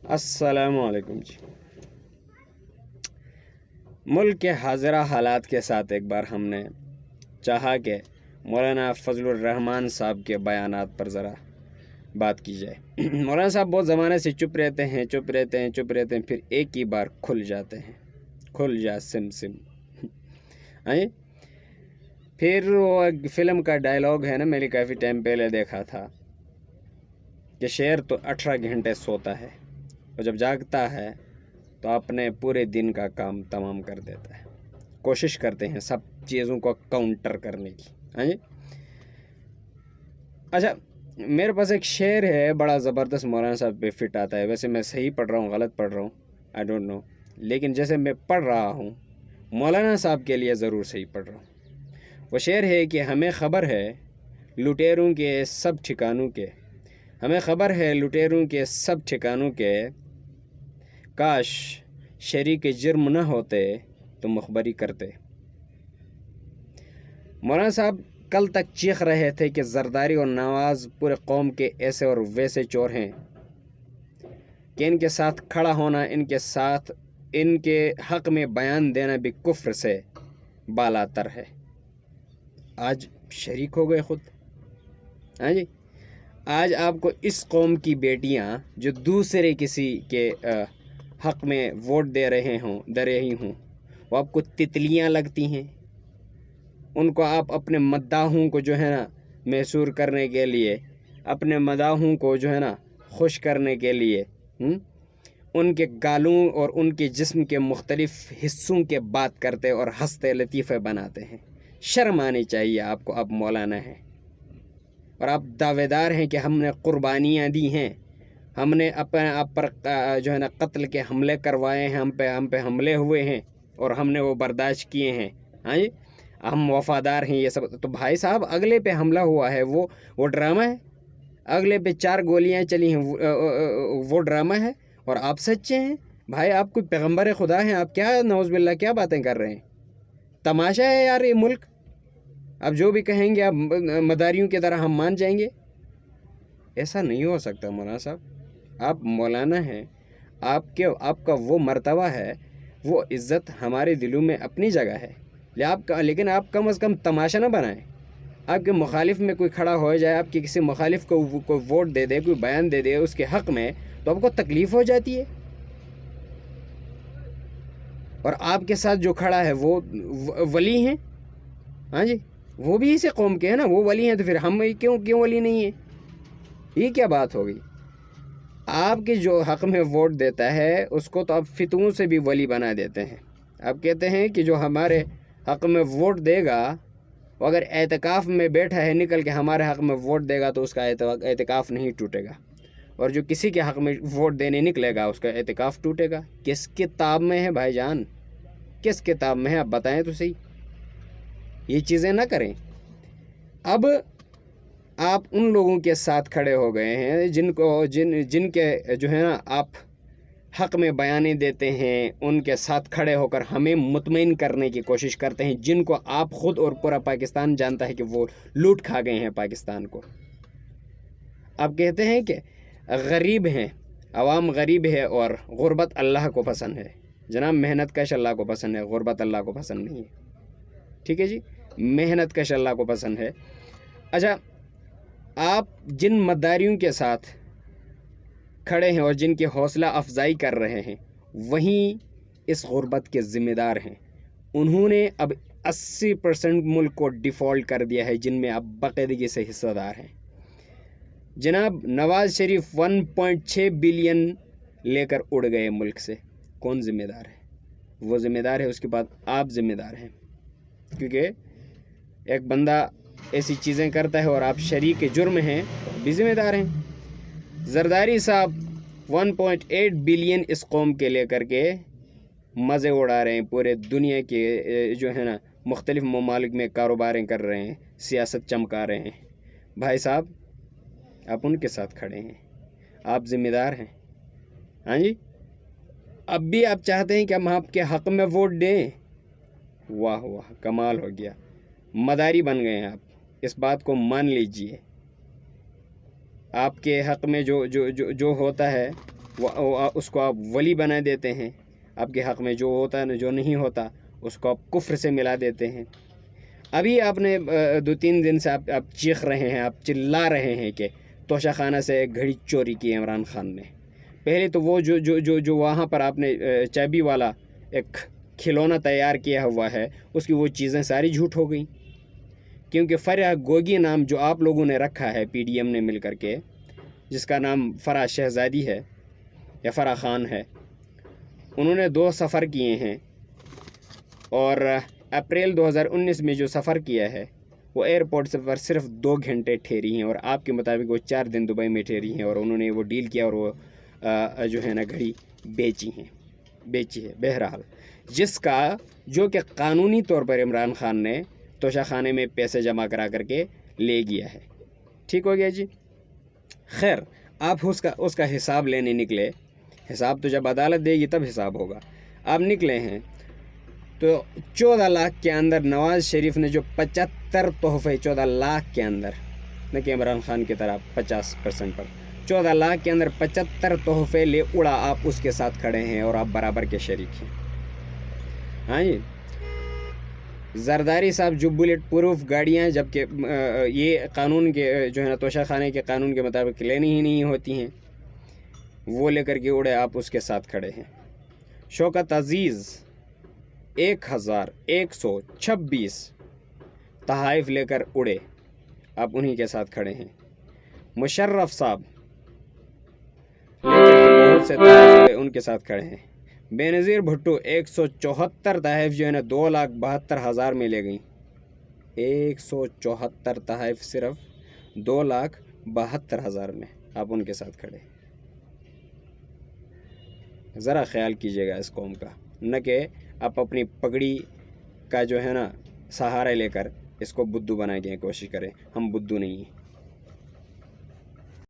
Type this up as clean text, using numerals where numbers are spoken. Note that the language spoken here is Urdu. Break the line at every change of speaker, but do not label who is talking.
السلام علیکم جی۔ ملک کے حاضرہ حالات کے ساتھ ایک بار ہم نے چاہا کہ مولانا فضل الرحمان صاحب کے بیانات پر ذرا بات کی جائے۔ مولانا صاحب بہت زمانے سے چپ رہتے ہیں، پھر ایک ہی بار کھل جاتے ہیں، کھل جا سم سم۔ پھر وہ فلم کا ڈائلاگ ہے نا، میں نے کافی ٹائم پہلے دیکھا تھا کہ شیر تو 18 گھنٹے سوتا ہے اور جب جاگتا ہے تو اپنے پورے دن کا کام تمام کر دیتا ہے۔ کوشش کرتے ہیں سب چیزوں کو کاؤنٹر کرنے کی۔ اچھا، میرے پاس ایک شعر ہے بڑا زبردست، مولانا صاحب پہ فٹ آتا ہے۔ ویسے میں صحیح پڑھ رہا ہوں غلط پڑھ رہا ہوں آئی ڈونٹ نو، لیکن جیسے میں پڑھ رہا ہوں مولانا صاحب کے لیے ضرور صحیح پڑھ رہا ہوں۔ وہ شعر ہے کہ ہمیں خبر ہے لٹیروں کے سب ٹھکانوں کے، ہمیں خبر ہے لٹیروں کے سب ٹھکانوں کے، کاش شریک جرم نہ ہوتے تو مخبری کرتے۔ مولانا صاحب کل تک چیخ رہے تھے کہ زرداری اور نواز پورے قوم کے ایسے اور ویسے چور ہیں کہ ان کے ساتھ کھڑا ہونا، ان کے حق میں بیان دینا بھی کفر سے بالا تر ہے۔ آج شریک ہو گئے خود۔ جی، آج آپ کو اس قوم کی بیٹیاں جو دوسرے کسی کے حق میں ووٹ دے رہی ہوں وہ آپ کو تتلیاں لگتی ہیں، ان کو آپ اپنے مداحوں کو جو ہے نا محصور کرنے کے لیے، اپنے مداحوں کو جو ہے نا خوش کرنے کے لیے ان کے گالوں اور ان کے جسم کے مختلف حصوں کے بات کرتے اور ہنستے لطیفے بناتے ہیں۔ شرم آنی چاہیے آپ کو، آپ مولانا ہیں اور آپ دعوے دار ہیں کہ ہم نے قربانیاں دی ہیں، ہم نے اپنے آپ پر جو ہے نا قتل کے حملے کروائے ہیں، ہم پہ حملے ہوئے ہیں اور ہم نے وہ برداشت کیے ہیں، ہم وفادار ہیں، یہ سب۔ تو بھائی صاحب اگلے پہ حملہ ہوا ہے وہ ڈرامہ ہے، اگلے پہ 4 گولیاں چلی ہیں وہ ڈرامہ ہے، اور آپ سچے ہیں۔ بھائی آپ کوئی پیغمبر خدا ہیں، آپ کیا نعوذ باللہ کیا باتیں کر رہے ہیں؟ تماشا ہے یار یہ ملک۔ اب جو بھی کہیں گے آپ مداریوں کی طرح ہم مان جائیں گے؟ ایسا نہیں ہو سکتا مولانا صاحب، آپ مولانا ہیں، آپ کا وہ مرتبہ ہے، وہ عزت ہمارے دلوں میں اپنی جگہ ہے، لیکن آپ کم از کم تماشا نہ بنائیں۔ آپ کے مخالف میں کوئی کھڑا ہو جائے، آپ کے کسی مخالف کو کوئی ووٹ دے دے، کوئی بیان دے دے اس کے حق میں، تو آپ کو تکلیف ہو جاتی ہے، اور آپ کے ساتھ جو کھڑا ہے وہ ولی ہیں، جی وہ بھی اسی قوم کے ہیں نا، وہ ولی ہیں، تو پھر ہم کیوں ولی نہیں ہیں؟ یہ کیا بات ہو گئی؟ آپ کے جو حق میں ووٹ دیتا ہے اس کو تو آپ فتووں سے بھی ولی بنا دیتے ہیں۔ آپ کہتے ہیں کہ جو ہمارے حق میں ووٹ دے گا، وہ اگر اعتکاف میں بیٹھا ہے نکل کے ہمارے حق میں ووٹ دے گا تو اس کا اعتکاف نہیں ٹوٹے گا، اور جو کسی کے حق میں ووٹ دینے نکلے گا اس کا اعتکاف ٹوٹے گا۔ کس کتاب میں ہے بھائی جان؟ کس کتاب میں ہے؟ آپ بتائیں تو صحیح، یہ چیزیں نہ کریں۔ اب آپ ان لوگوں کے ساتھ کھڑے ہو گئے ہیں جن کے جو ہے نا آپ حق میں بیانیں دیتے ہیں، ان کے ساتھ کھڑے ہو کر ہمیں مطمئن کرنے کی کوشش کرتے ہیں، جن کو آپ خود اور پورا پاکستان جانتا ہے کہ وہ لوٹ کھا گئے ہیں پاکستان کو۔ آپ کہتے ہیں کہ غریب ہیں، عوام غریب ہے اور غربت اللہ کو پسند ہے۔ جناب محنت کش اللہ کو پسند ہے، غربت اللہ کو پسند نہیں ہے، ٹھیک ہے جی؟ محنت کش اللہ کو پسند ہے۔ اچھا، آپ جن مداریوں کے ساتھ کھڑے ہیں اور جن کی حوصلہ افزائی کر رہے ہیں وہیں اس غربت کے ذمہ دار ہیں۔ انہوں نے اب 80% ملک کو ڈیفالٹ کر دیا ہے، جن میں اب باقاعدگی سے حصہ دار ہیں۔ جناب نواز شریف 1.6 بلین لے کر اڑ گئے ملک سے، کون ذمہ دار ہے؟ وہ ذمہ دار ہے، اس کے بعد آپ ذمہ دار ہیں، کیونکہ ایک بندہ ایسی چیزیں کرتا ہے اور آپ شریک جرم ہیں، بھی ذمہ دار ہیں۔ زرداری صاحب 1.8 بلین اس قوم کے لے کر کے مزے اڑا رہے ہیں، پورے دنیا کے جو ہے نا مختلف ممالک میں کاروباریں کر رہے ہیں، سیاست چمکا رہے ہیں۔ بھائی صاحب آپ ان کے ساتھ کھڑے ہیں، آپ ذمہ دار ہیں، ہاں جی؟ اب بھی آپ چاہتے ہیں کہ ہم آپ کے حق میں ووٹ دیں؟ واہ واہ، کمال ہو گیا، مداری بن گئے ہیں آپ، اس بات کو مان لیجئے۔ آپ کے حق میں جو ہوتا ہے اس کو آپ ولی بنا دیتے ہیں، آپ کے حق میں جو ہوتا ہے جو نہیں ہوتا اس کو آپ کفر سے ملا دیتے ہیں۔ ابھی آپ نے 2-3 دن سے آپ چیخ رہے ہیں، آپ چلا رہے ہیں کہ توشہ خانہ سے ایک گھڑی چوری کی عمران خان نے۔ پہلے تو وہ جو وہاں پر آپ نے چابی والا ایک کھلونا تیار کیا ہوا ہے، اس کی وہ چیزیں ساری جھوٹ ہو گئیں، کیونکہ فرح گوگی نام جو آپ لوگوں نے رکھا ہے پی ڈی ایم نے مل کر کے، جس کا نام فرح شہزادی ہے یا فرح خان ہے، انہوں نے 2 سفر کیے ہیں، اور اپریل 2019 میں جو سفر کیا ہے وہ ایئرپورٹ سے پر صرف 2 گھنٹے ٹھہری ہیں، اور آپ کے مطابق وہ 4 دن دبئی میں ٹھہری ہیں، اور انہوں نے وہ ڈیل کیا اور وہ جو ہے نا گھڑی بیچی ہے۔ بہرحال جو کہ قانونی طور پر عمران خان نے توشہ خانے میں پیسے جمع کرا کر کے لے گیا ہے، ٹھیک ہو گیا جی۔ خیر، آپ اس کا حساب لینے نکلے، حساب تو جب عدالت دے گی تب حساب ہوگا۔ آپ نکلے ہیں تو 14 لاکھ کے اندر نواز شریف نے جو 75 تحفے 14 لاکھ کے اندر، نہ کہ عمران خان کی طرح 50% پر، 14 لاکھ کے اندر 75 تحفے لے اڑا، آپ اس کے ساتھ کھڑے ہیں اور آپ برابر کے شریک ہیں۔ ہاں جی، زرداری صاحب جو بلیٹ پروف گاڑیاں، جبکہ یہ قانون کے جو ہے نا توشہ خانے کے قانون کے مطابق لینی ہی نہیں ہوتی ہیں، وہ لے کر کے اڑے، آپ اس کے ساتھ کھڑے ہیں۔ شوکت عزیز 1126 تحائف لے کر اڑے، آپ انہی کے ساتھ کھڑے ہیں۔ مشرف صاحب لے کر کے بہت سے تحائف اڑے، ان کے ساتھ کھڑے ہیں۔ بے نظیر بھٹو 174 تحائف جو ہے نا 2,72,000 میں لے گئیں، 174 تحائف صرف 2,72,000 میں، آپ ان کے ساتھ کھڑے۔ ذرا خیال کیجیے گا اس قوم کا، نہ کہ آپ اپنی پگڑی کا جو ہے نا سہارا لے کر اس کو بدھو بنانے کی کوشش کریں۔ ہم بدھو نہیں ہیں۔